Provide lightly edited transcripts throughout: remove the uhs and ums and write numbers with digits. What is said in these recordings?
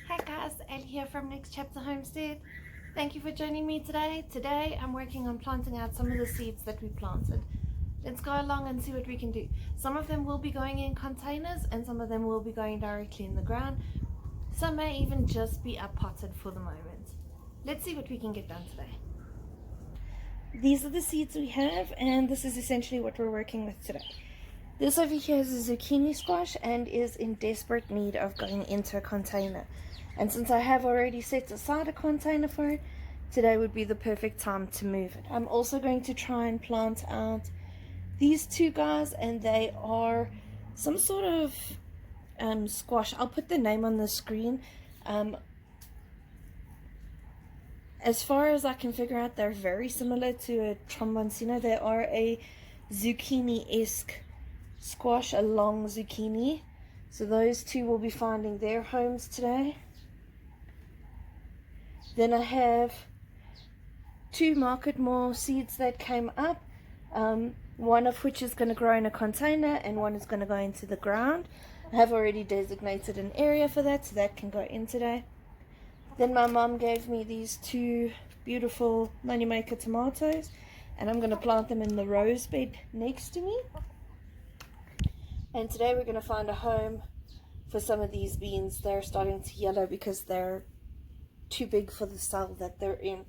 Hi guys, Ellie here from Next Chapter Homestead. Thank you for joining me today. Today I'm working on planting out some of the seeds that we planted. Let's go along and see what we can do. Some of them will be going in containers and some of them will be going directly in the ground. Some may even just be up potted for the moment. Let's see what we can get done today. These are the seeds we have, and this is essentially what we're working with today. This over here is a zucchini squash and is in desperate need of going into a container. And since I have already set aside a container for it, today would be the perfect time to move it. I'm also going to try and plant out these two guys, and they are some sort of squash. I'll put the name on the screen. As far as I can figure out, they're very similar to a tromboncino. They are a zucchini-esque squash, a long zucchini. So those two will be finding their homes today. Then I have two market more seeds that came up, one of which is going to grow in a container and one is going to go into the ground. I have already designated an area for that, so that can go in today. Then my mom gave me these two beautiful moneymaker tomatoes, and I'm going to plant them in the rose bed next to me. And today we're going to find a home for some of these beans. They're starting to yellow because they're too big for the cell that they're in.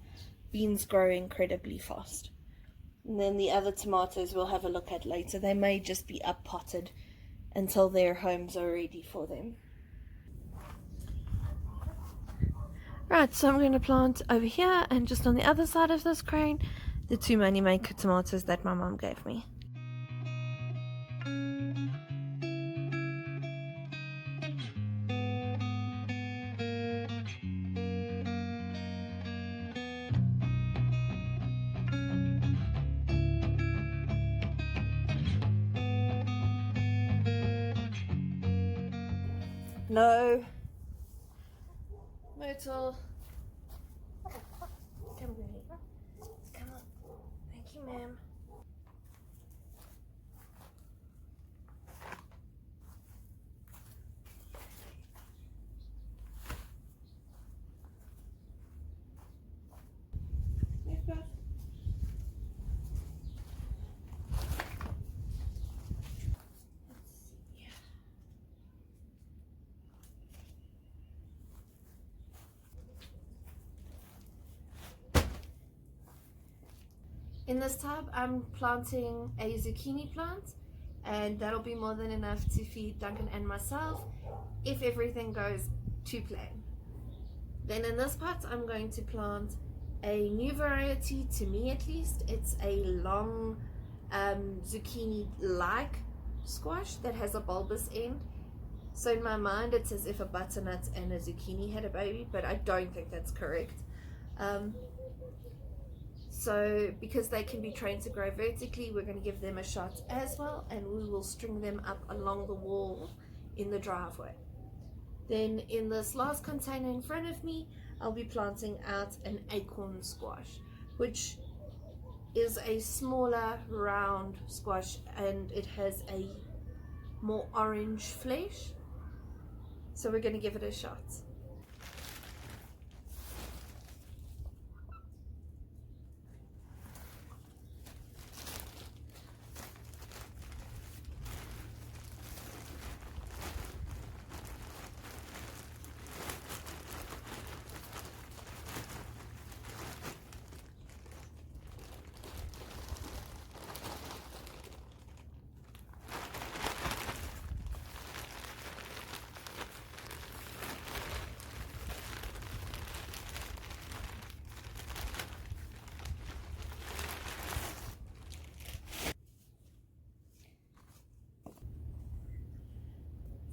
Beans grow incredibly fast. And then the other tomatoes we'll have a look at later. They may just be up potted until their homes are ready for them. Right, so I'm going to plant over here and just on the other side of this crane the two moneymaker tomatoes that my mom gave me. No. Myrtle. Come here. Come on. Thank you, ma'am. In this tub, I'm planting a zucchini plant, and that'll be more than enough to feed Duncan and myself if everything goes to plan. Then in this pot, I'm going to plant a new variety, to me at least. It's a long zucchini-like squash that has a bulbous end. So in my mind, it's as if a butternut and a zucchini had a baby, but I don't think that's correct. So because they can be trained to grow vertically, we're going to give them a shot as well, and we will string them up along the wall in the driveway. Then in this last container in front of me, I'll be planting out an acorn squash, which is a smaller round squash, and it has a more orange flesh. So we're going to give it a shot.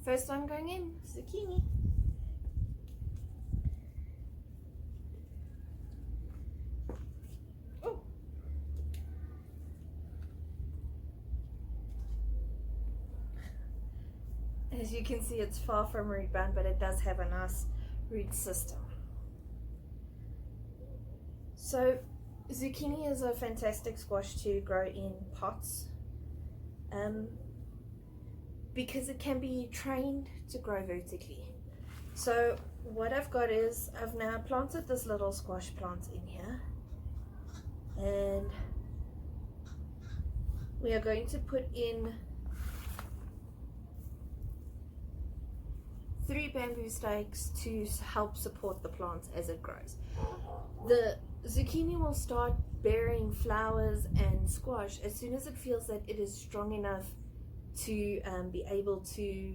First one going in, zucchini. Oh. As you can see, it's far from root bound, but it does have a nice root system. So zucchini is a fantastic squash to grow in pots. Because it can be trained to grow vertically. So what I've got is I've now planted this little squash plant in here, and we are going to put in 3 bamboo stakes to help support the plant as it grows. The zucchini will start bearing flowers and squash as soon as it feels that it is strong enough to be able to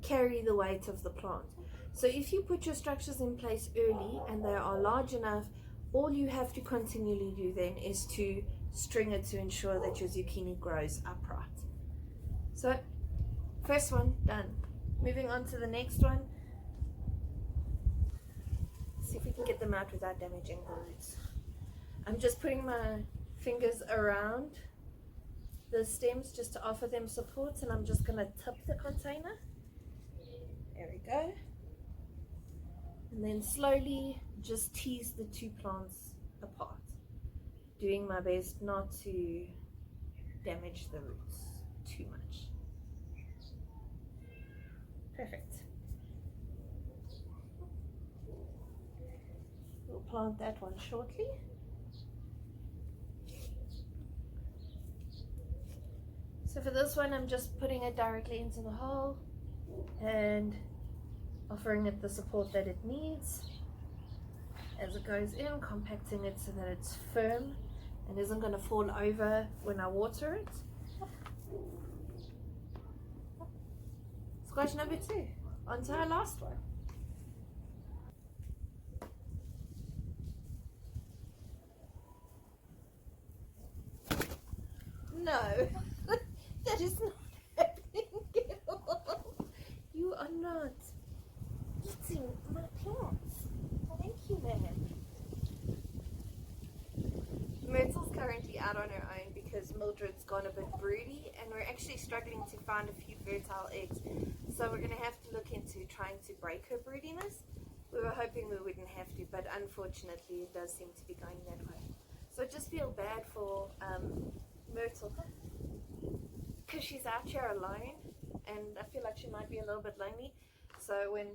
carry the weight of the plant. So if you put your structures in place early and they are large enough, all you have to continually do then is to string it to ensure that your zucchini grows upright. So first one done. Moving on to the next one. See if we can get them out without damaging the roots. I'm just putting my fingers around the stems just to offer them support, and I'm just going to tip the container. There we go. And then slowly just tease the 2 plants apart, doing my best not to damage the roots too much. Perfect. We'll plant that one shortly. So for this one, I'm just putting it directly into the hole and offering it the support that it needs as it goes in, compacting it so that it's firm and isn't going to fall over when I water it. Squash number 2, on to our last one. No, that is not happening at all. You are not eating my plants. Thank you, man. Myrtle's currently out on her own because Mildred's gone a bit broody, and we're actually struggling to find a few fertile eggs. So we're going to have to look into trying to break her broodiness. We were hoping we wouldn't have to, but unfortunately it does seem to be going that way. So I just feel bad for Myrtle because she's out here alone, and I feel like she might be a little bit lonely. So when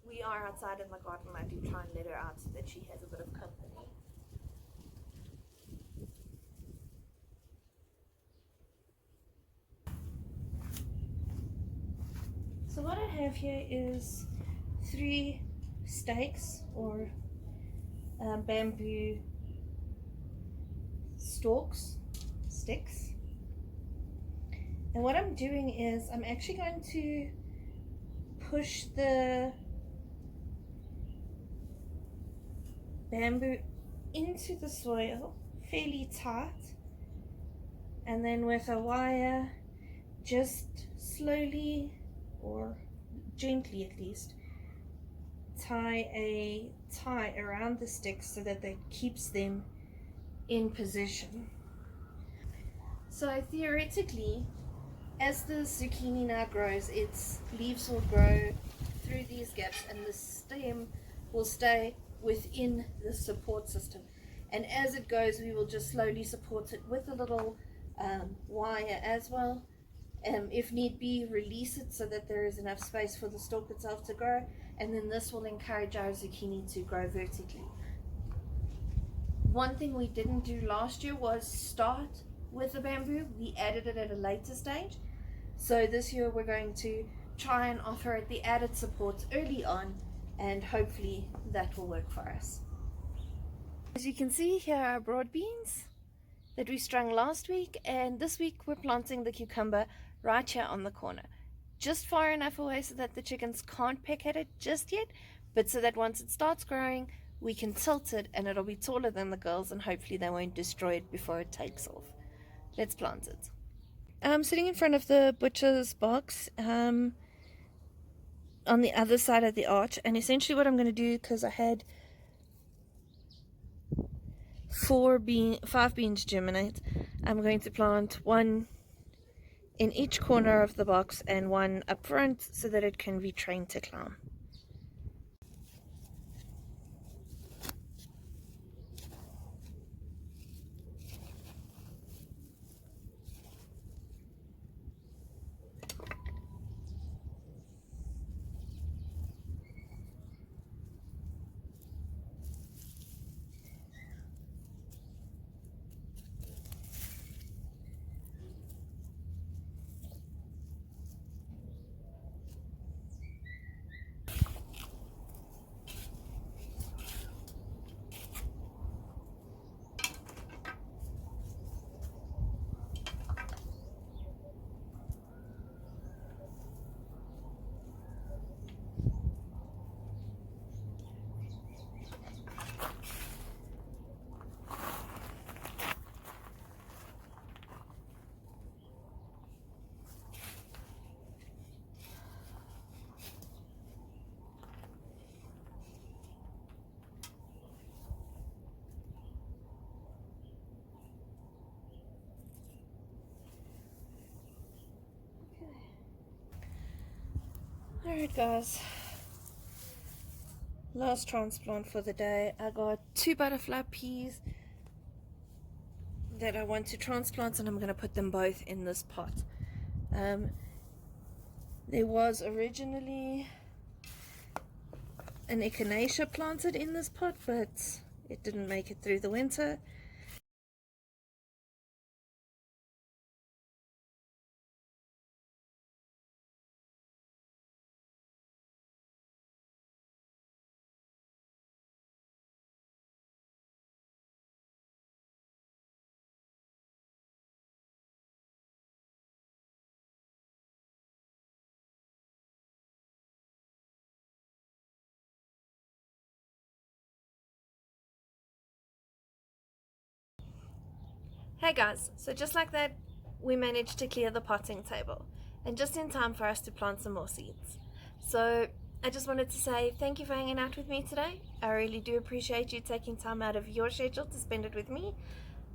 we are outside in the garden, I do try and let her out so that she has a bit of company. So what I have here is 3 stakes or bamboo sticks. And what I'm doing is I'm actually going to push the bamboo into the soil fairly tight, and then with a wire just slowly, or gently at least, tie a tie around the sticks so that it keeps them in position. So theoretically, as the zucchini now grows, its leaves will grow through these gaps and the stem will stay within the support system. And as it goes, we will just slowly support it with a little wire as well. If need be, release it so that there is enough space for the stalk itself to grow, and then this will encourage our zucchini to grow vertically. One thing we didn't do last year was start with the bamboo. We added it at a later stage. So this year we're going to try and offer it the added support early on, and hopefully that will work for us. As you can see, here are our broad beans that we strung last week, and this week we're planting the cucumber right here on the corner, just far enough away so that the chickens can't peck at it just yet, but so that once it starts growing we can tilt it and it'll be taller than the girls, and hopefully they won't destroy it before it takes off. Let's plant it. I'm sitting in front of the butcher's box on the other side of the arch, and essentially what I'm going to do, because I had 5 beans germinate, I'm going to plant 1 in each corner of the box and 1 up front so that it can be trained to climb. Alright guys, last transplant for the day. I got 2 butterfly peas that I want to transplant, and I'm going to put them both in this pot. There was originally an echinacea planted in this pot, but it didn't make it through the winter. Hey guys, so just like that, we managed to clear the potting table, and just in time for us to plant some more seeds. So I just wanted to say thank you for hanging out with me today. I really do appreciate you taking time out of your schedule to spend it with me,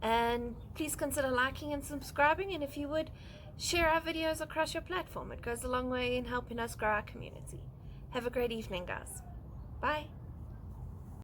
and please consider liking and subscribing, and if you would, share our videos across your platform. It goes a long way in helping us grow our community. Have a great evening guys. Bye.